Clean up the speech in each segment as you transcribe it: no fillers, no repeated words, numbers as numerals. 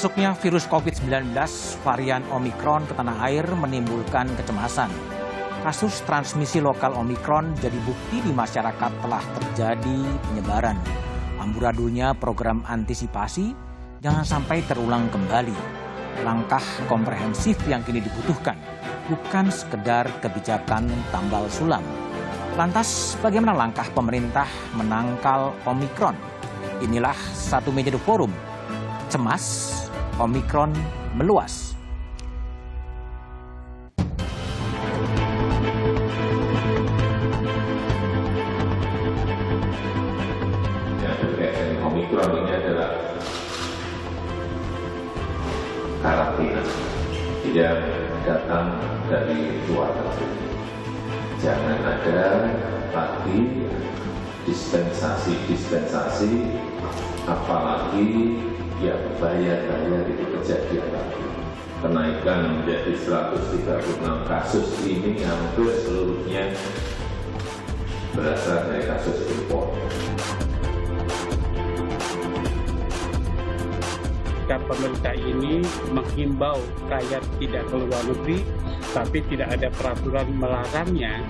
Masuknya virus COVID-19 varian Omikron ke tanah air menimbulkan kecemasan. Kasus transmisi lokal Omikron jadi bukti di masyarakat telah terjadi penyebaran. Amburadulnya program antisipasi jangan sampai terulang kembali. Langkah komprehensif yang kini dibutuhkan, bukan sekedar kebijakan tambal sulam. Lantas bagaimana langkah pemerintah menangkal Omikron? Inilah Satu Meja The Forum. Cemas, Omikron meluas. Yang berkaitan Omikron ini adalah karantina yang datang dari luar negeri. Jangan ada lagi dispensasi, apalagi yang bayar-bayar itu kejadian lagi. Kenaikan menjadi 136 kasus ini hampir seluruhnya berasal dari kasus impor. Pemerintah ini menghimbau rakyat tidak keluar negeri, tapi tidak ada peraturan melarangnya.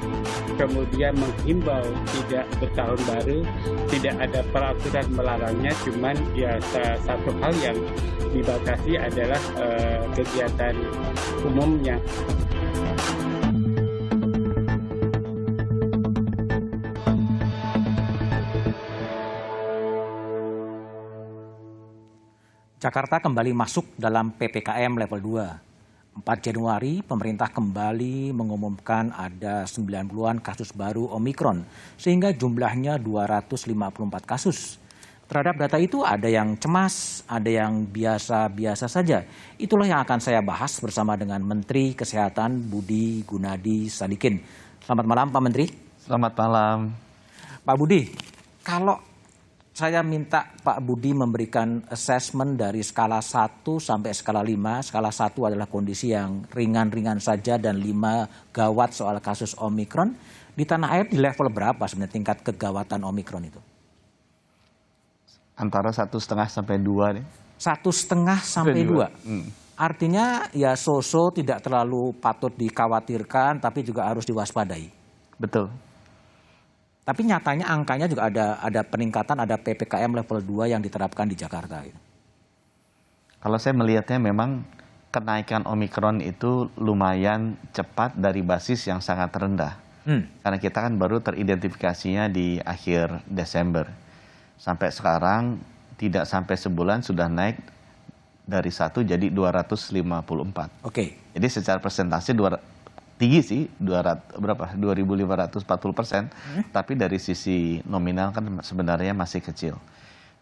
Kemudian menghimbau tidak bertahun baru, tidak ada peraturan melarangnya, cuman ya satu hal yang dibatasi adalah kegiatan umumnya. Jakarta kembali masuk dalam PPKM level 2. 4 Januari, pemerintah kembali mengumumkan ada 90-an kasus baru Omikron, sehingga jumlahnya 254 kasus. Terhadap data itu ada yang cemas, ada yang biasa-biasa saja. Itulah yang akan saya bahas bersama dengan Menteri Kesehatan Budi Gunadi Sadikin. Selamat malam Pak Menteri. Selamat malam. Pak Budi, kalau saya minta Pak Budi memberikan assessment dari skala 1 sampai skala 5. Skala 1 adalah kondisi yang ringan-ringan saja dan 5 gawat soal kasus Omikron. Di tanah air di level berapa sebenarnya tingkat kegawatan Omikron itu? Antara 1,5 sampai 2 nih. 1,5 sampai 2. Artinya ya so-so, tidak terlalu patut dikhawatirkan tapi juga harus diwaspadai. Betul. Tapi nyatanya angkanya juga ada peningkatan, ada PPKM level 2 yang diterapkan di Jakarta. Kalau saya melihatnya memang kenaikan Omikron itu lumayan cepat dari basis yang sangat rendah. Karena kita kan baru teridentifikasinya di akhir Desember. Sampai sekarang tidak sampai sebulan sudah naik dari 1 jadi 254. Oke. Jadi secara persentase tinggi sih, 2.540%, tapi dari sisi nominal kan sebenarnya masih kecil.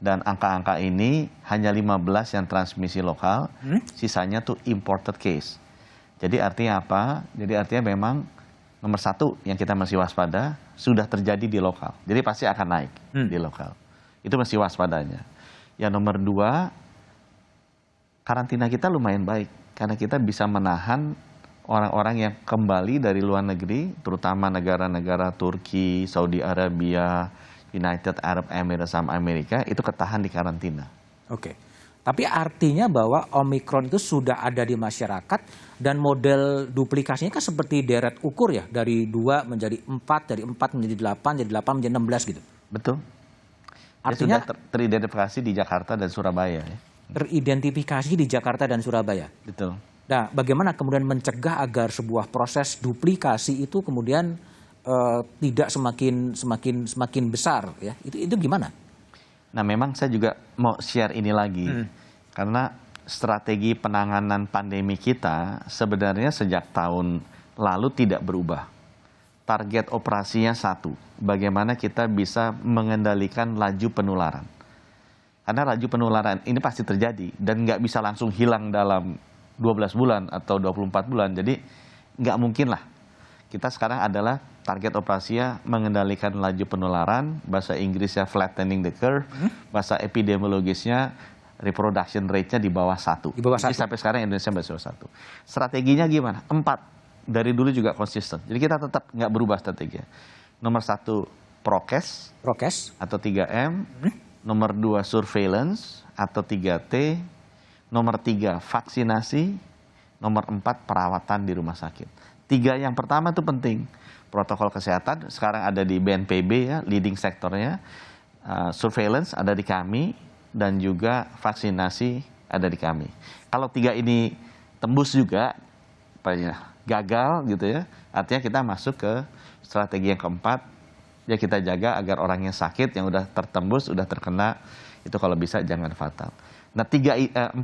Dan angka-angka ini hanya 15 yang transmisi lokal, sisanya tuh imported case. Jadi artinya apa? Jadi artinya memang nomor 1 yang kita masih waspada sudah terjadi di lokal. Jadi pasti akan naik di lokal. Itu masih waspadanya. Yang nomor 2, karantina kita lumayan baik karena kita bisa menahan orang-orang yang kembali dari luar negeri, terutama negara-negara Turki, Saudi Arabia, United Arab Emirates sama Amerika, itu ketahan di karantina. Oke. Tapi artinya bahwa Omikron itu sudah ada di masyarakat dan model duplikasinya kan seperti deret ukur ya, dari 2 menjadi 4, dari 4 menjadi 8, jadi 8 menjadi 16 gitu. Betul. Artinya sudah teridentifikasi di Jakarta dan Surabaya. Ya. Teridentifikasi di Jakarta dan Surabaya. Betul. Nah, bagaimana kemudian mencegah agar sebuah proses duplikasi itu kemudian tidak semakin besar ya? Itu gimana? Nah, memang saya juga mau share ini lagi. Karena strategi penanganan pandemi kita sebenarnya sejak tahun lalu tidak berubah. Target operasinya 1, bagaimana kita bisa mengendalikan laju penularan. Karena laju penularan ini pasti terjadi dan nggak bisa langsung hilang dalam 12 bulan atau 24 bulan. Jadi nggak mungkin lah. Kita sekarang adalah target operasinya mengendalikan laju penularan, bahasa Inggrisnya flattening the curve, bahasa epidemiologisnya reproduction rate-nya di bawah 1. Di bawah 1. Jadi sampai sekarang Indonesia masih bawah 1. Strateginya gimana? 4. Dari dulu juga konsisten. Jadi kita tetap nggak berubah strateginya. Nomor 1 prokes atau 3M. Nomor 2 surveillance atau 3T. nomor 3 vaksinasi, nomor 4 perawatan di rumah sakit. 3 yang pertama itu penting. Protokol kesehatan sekarang ada di BNPB ya, leading sektornya. Surveillance ada di kami, dan juga vaksinasi ada di kami. Kalau 3 ini tembus juga, gagal gitu ya, artinya kita masuk ke strategi yang keempat, ya kita jaga agar orang yang sakit, yang udah tertembus, udah terkena, itu kalau bisa jangan fatal. Nah 4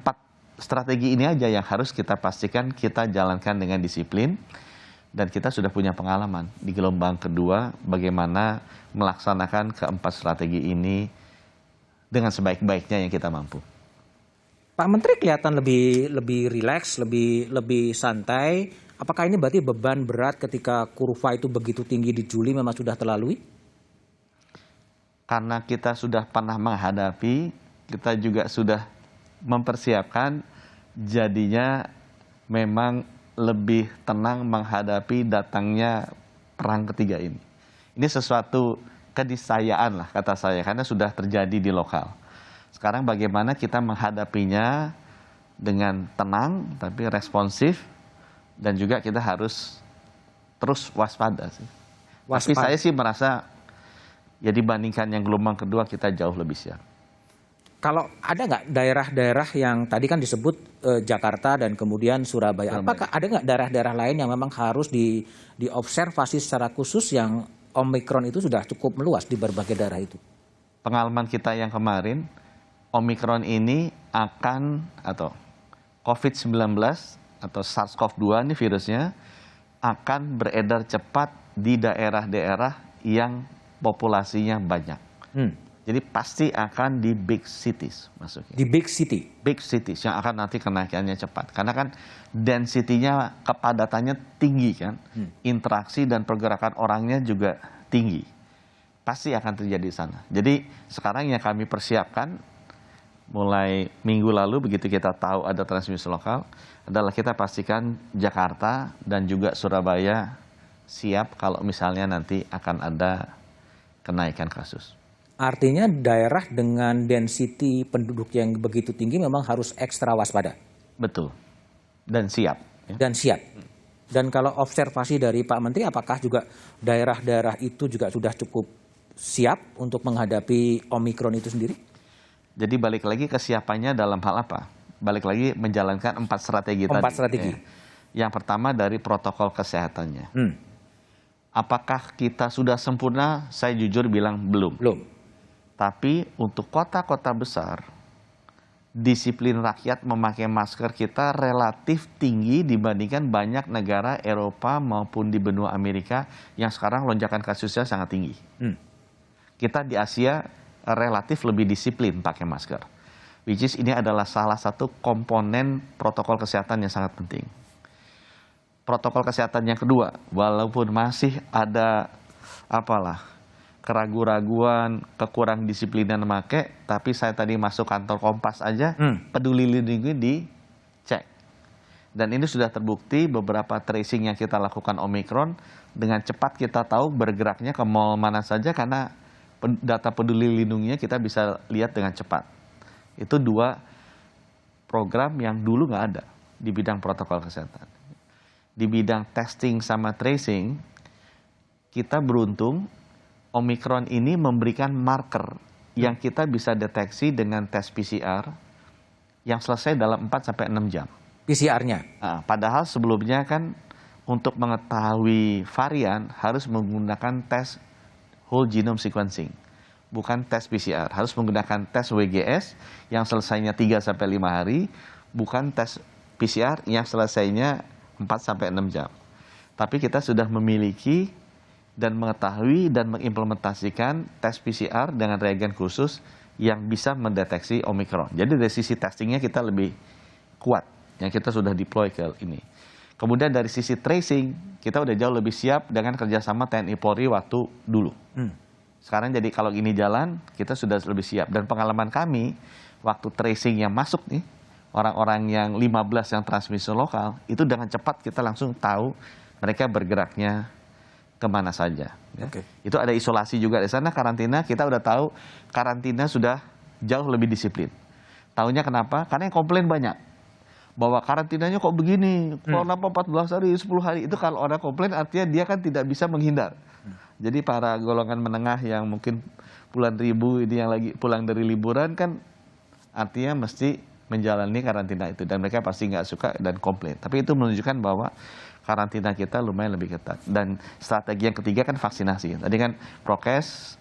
strategi ini aja yang harus kita pastikan kita jalankan dengan disiplin, dan kita sudah punya pengalaman di gelombang kedua bagaimana melaksanakan keempat strategi ini dengan sebaik-baiknya yang kita mampu. Pak Menteri kelihatan lebih rileks, lebih santai. Apakah ini berarti beban berat ketika kurva itu begitu tinggi di Juli memang sudah terlalui? Karena kita sudah pernah menghadapi, kita juga sudah mempersiapkan, jadinya memang lebih tenang menghadapi datangnya perang ketiga ini. Ini sesuatu keniscayaan lah kata saya, karena sudah terjadi di lokal. Sekarang bagaimana kita menghadapinya dengan tenang tapi responsif, dan juga kita harus terus waspada sih. Tapi saya sih merasa ya dibandingkan yang gelombang kedua kita jauh lebih siap. Kalau ada nggak daerah-daerah yang tadi kan disebut Jakarta dan kemudian Surabaya, apakah ada nggak daerah-daerah lain yang memang harus diobservasi secara khusus yang Omikron itu sudah cukup meluas di berbagai daerah itu? Pengalaman kita yang kemarin, Omikron ini atau COVID-19 atau SARS-CoV-2 ini virusnya akan beredar cepat di daerah-daerah yang populasinya banyak. Jadi pasti akan di big cities masuknya. Di big city? Big cities yang akan nanti kenaikannya cepat. Karena kan density-nya, kepadatannya tinggi kan. Interaksi dan pergerakan orangnya juga tinggi. Pasti akan terjadi di sana. Jadi sekarang yang kami persiapkan mulai minggu lalu begitu kita tahu ada transmisi lokal adalah kita pastikan Jakarta dan juga Surabaya siap kalau misalnya nanti akan ada kenaikan kasus. Artinya daerah dengan density penduduk yang begitu tinggi memang harus ekstra waspada. Betul. Dan siap. Dan siap. Dan kalau observasi dari Pak Menteri, apakah juga daerah-daerah itu juga sudah cukup siap untuk menghadapi Omikron itu sendiri? Jadi balik lagi kesiapannya dalam hal apa? Balik lagi menjalankan 4 strategi tadi. 4 strategi. Yang pertama dari protokol kesehatannya. Apakah kita sudah sempurna? Saya jujur bilang belum. Belum. Tapi untuk kota-kota besar, disiplin rakyat memakai masker kita relatif tinggi dibandingkan banyak negara Eropa maupun di benua Amerika yang sekarang lonjakan kasusnya sangat tinggi. Kita di Asia relatif lebih disiplin pakai masker. Which is ini adalah salah satu komponen protokol kesehatan yang sangat penting. Protokol kesehatan yang kedua, walaupun masih ada keraguan-raguan, kekurang disiplinan make, tapi saya tadi masuk kantor Kompas aja, peduli lindungi dicek. Dan ini sudah terbukti beberapa tracing yang kita lakukan Omikron, dengan cepat kita tahu bergeraknya ke mall mana saja karena data peduli lindunginya kita bisa lihat dengan cepat. Itu 2 program yang dulu nggak ada di bidang protokol kesehatan. Di bidang testing sama tracing, kita beruntung Omikron ini memberikan marker yang kita bisa deteksi dengan tes PCR yang selesai dalam 4-6 jam. PCR-nya? Nah, padahal sebelumnya kan untuk mengetahui varian harus menggunakan tes whole genome sequencing. Bukan tes PCR, harus menggunakan tes WGS yang selesainya 3-5 hari, bukan tes PCR yang selesainya 4-6 jam. Tapi kita sudah memiliki dan mengetahui dan mengimplementasikan tes PCR dengan reagen khusus yang bisa mendeteksi Omikron. Jadi dari sisi testingnya kita lebih kuat, yang kita sudah deploy ke ini. Kemudian dari sisi tracing, kita udah jauh lebih siap dengan kerjasama TNI Polri waktu dulu. Sekarang jadi kalau ini jalan, kita sudah lebih siap. Dan pengalaman kami, waktu tracing yang masuk nih, orang-orang yang 15 yang transmisi lokal, itu dengan cepat kita langsung tahu mereka bergeraknya kemana saja. Okay. Itu ada isolasi juga di sana, karantina, kita udah tahu karantina sudah jauh lebih disiplin. Tahunya kenapa? Karena yang komplain banyak. bahwa karantinanya kok begini, kenapa 14 hari, 10 hari, itu kalau orang komplain artinya dia kan tidak bisa menghindar. Jadi para golongan menengah yang mungkin puluhan ribu ini yang lagi pulang dari liburan kan artinya mesti menjalani karantina itu, dan mereka pasti nggak suka dan komplain. Tapi itu menunjukkan bahwa karantina kita lumayan lebih ketat. Dan strategi yang ketiga kan vaksinasi. Tadi kan prokes,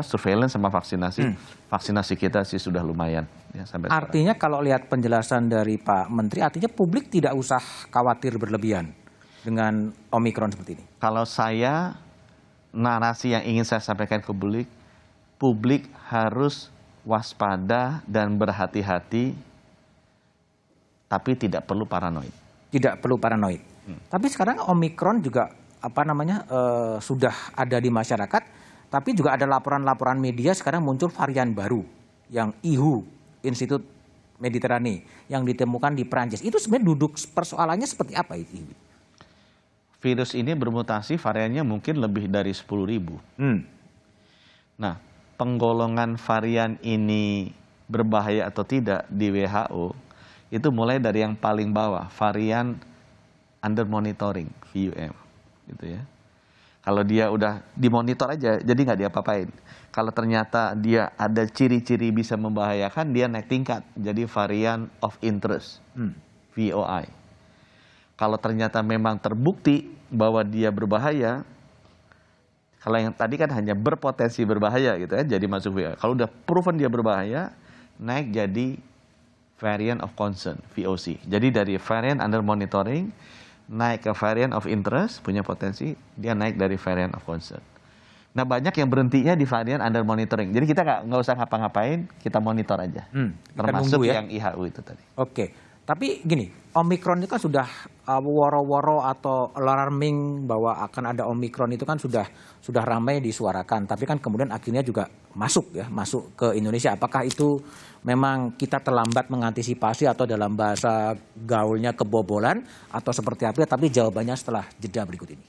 surveillance sama vaksinasi. Vaksinasi kita sih sudah lumayan. Ya, sampai artinya sekarang. Kalau lihat penjelasan dari Pak Menteri, artinya publik tidak usah khawatir berlebihan dengan Omikron seperti ini. Kalau saya, narasi yang ingin saya sampaikan ke publik harus waspada dan berhati-hati, tapi tidak perlu paranoid. Tidak perlu paranoid. Tapi sekarang Omikron juga sudah ada di masyarakat, tapi juga ada laporan-laporan media sekarang muncul varian baru yang IHU, Institut Mediterane, yang ditemukan di Prancis. Itu sebenarnya duduk persoalannya seperti apa itu? Virus ini bermutasi, variannya mungkin lebih dari 10.000. Nah, penggolongan varian ini berbahaya atau tidak di WHO itu mulai dari yang paling bawah, varian under monitoring, VUM, gitu ya. Kalau dia udah dimonitor aja, jadi nggak diapa-apain. Kalau ternyata dia ada ciri-ciri bisa membahayakan, dia naik tingkat, jadi varian of interest, VOI. Kalau ternyata memang terbukti bahwa dia berbahaya, kalau yang tadi kan hanya berpotensi berbahaya gitu ya, jadi masuk VOI. Kalau udah proven dia berbahaya, naik jadi variant of concern, VOC. Jadi dari variant under monitoring, naik ke variant of interest, punya potensi, dia naik dari variant of concern. Nah, banyak yang berhentinya di varian under monitoring. Jadi kita nggak usah ngapa-ngapain, kita monitor aja. Termasuk ya? yang IHU itu tadi. Oke, tapi gini, Omikron itu kan sudah woro-woro atau alarming bahwa akan ada Omikron itu kan sudah ramai disuarakan. Tapi kan kemudian akhirnya juga masuk ke Indonesia. Apakah itu memang kita terlambat mengantisipasi atau dalam bahasa gaulnya kebobolan atau seperti apa? Tapi jawabannya setelah jeda berikut ini.